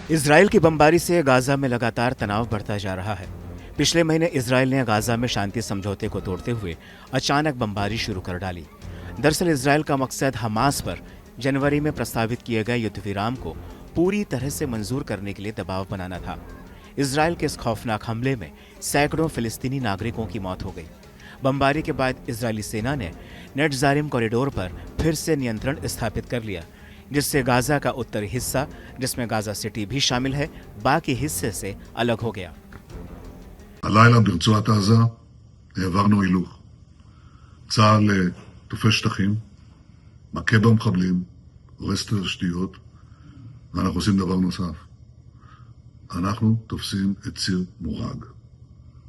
Israel की बमबारी से गाजा में लगातार तनाव बढ़ता जा रहा है। पिछले महीने इजराइल ने गाजा में शांति समझौते को तोड़ते हुए अचानक बमबारी शुरू कर डाली। दरअसल इजराइल का मकसद हमास पर जनवरी में प्रस्तावित किए गए युद्ध विराम को पूरी तरह से मंजूर करने के लिए दबाव बनाना था। इजराइल के इस खौफनाक हमले में सैकड़ों फिलिस्तीनी नागरिकों की मौत हो गई। बमबारी के बाद इजरायली सेना ने नेटजारिम कॉरिडोर पर फिर से नियंत्रण स्थापित कर लिया, जिससे गाजा का उत्तरी हिस्सा, जिसमें गाजा सिटी भी शामिल है, बाकी हिस्से से अलग हो गया। הלילה ברצועת עזה העברנו הילוך. צה"ל תופס שטחים, מכה במחבלים, הורס את התשתיות, ואנחנו עושים דבר נוסף. אנחנו תופסים את ציר מורג.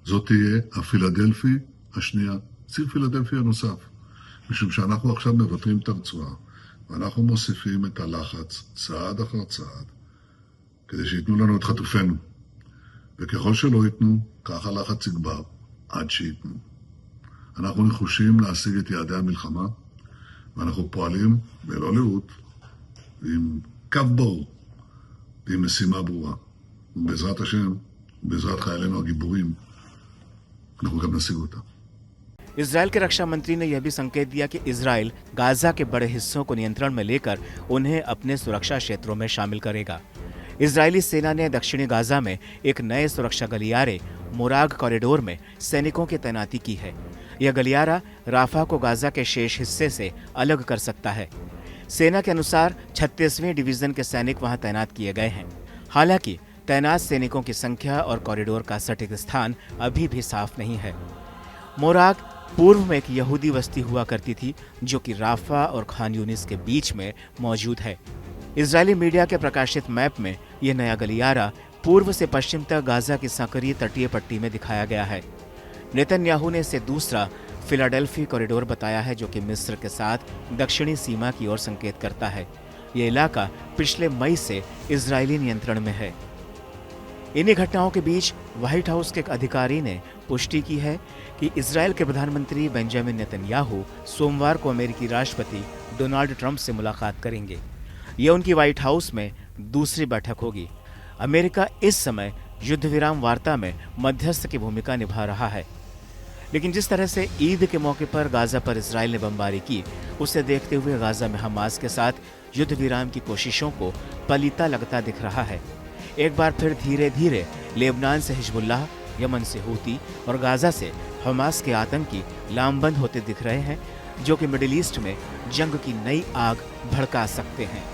זאת תהיה הפילדלפי השנייה, ציר פילדלפי הנוסף. משום שאנחנו עכשיו מבטרים את הרצועה, ואנחנו מוסיפים את הלחץ צעד אחר צעד, כדי שיתנו לנו את חטופינו. וככל שלא ייתנו, כך הלחץ יגבר עד שייתנו. אנחנו נחושים להשיג את יעדי המלחמה, ואנחנו פועלים בלא לאות, עם קו ברור, ועם משימה ברורה. ובעזרת השם, בעזרת חיילינו הגיבורים, אנחנו גם נשיג אותה. इजराइल के रक्षा मंत्री ने यह भी संकेत दिया कि इजराइल गाजा के बड़े हिस्सों को नियंत्रण में लेकर उन्हें अपने सुरक्षा क्षेत्रों में शामिल करेगा। इजरायली सेना ने दक्षिणी गाजा में एक नए सुरक्षा गलियारे मोराग कॉरिडोर में सैनिकों की तैनाती की है। यह गलियारा राफा को गाजा के शेष हिस्से से अलग कर सकता है। सेना के अनुसार 36वें डिवीजन के सैनिक वहां तैनात किए गए हैं। हालांकि तैनात सैनिकों की संख्या और कॉरिडोर का सटीक स्थान अभी भी साफ नहीं है। मोराग पूर्व में एक यहूदी बस्ती हुआ करती थी, जो कि राफा और खान यूनिस के बीच में मौजूद है। इजरायली मीडिया के प्रकाशित मैप में यह नया गलियारा पूर्व से पश्चिम तक गाजा की संकरीय तटीय पट्टी में दिखाया गया है। नेतन्याहू ने इसे दूसरा फिलाडेल्फी कॉरिडोर बताया है, जो कि मिस्र के साथ दक्षिणी सीमा की ओर संकेत करता है। यह इलाका पिछले मई से इजरायली नियंत्रण में है। इन्हीं घटनाओं के बीच व्हाइट हाउस के एक अधिकारी ने पुष्टि की है कि इजरायल के प्रधानमंत्री बेंजामिन नेतन्याहू सोमवार को अमेरिकी राष्ट्रपति डोनाल्ड ट्रंप से मुलाकात करेंगे। यह उनकी व्हाइट हाउस में दूसरी बैठक होगी। अमेरिका इस समय युद्ध विराम वार्ता में मध्यस्थ की भूमिका निभा रहा है, लेकिन जिस तरह से ईद के मौके पर गाजा पर इजराइल ने बमबारी की, उसे देखते हुए गाजा में हमास के साथ युद्ध विराम की कोशिशों को पलीता लगता दिख रहा है। एक बार फिर धीरे धीरे लेबनान से हिजबुल्लाह, यमन से हूती और गाजा से हमास के आतंकी लामबंद होते दिख रहे हैं, जो कि मिडिल ईस्ट में जंग की नई आग भड़का सकते हैं।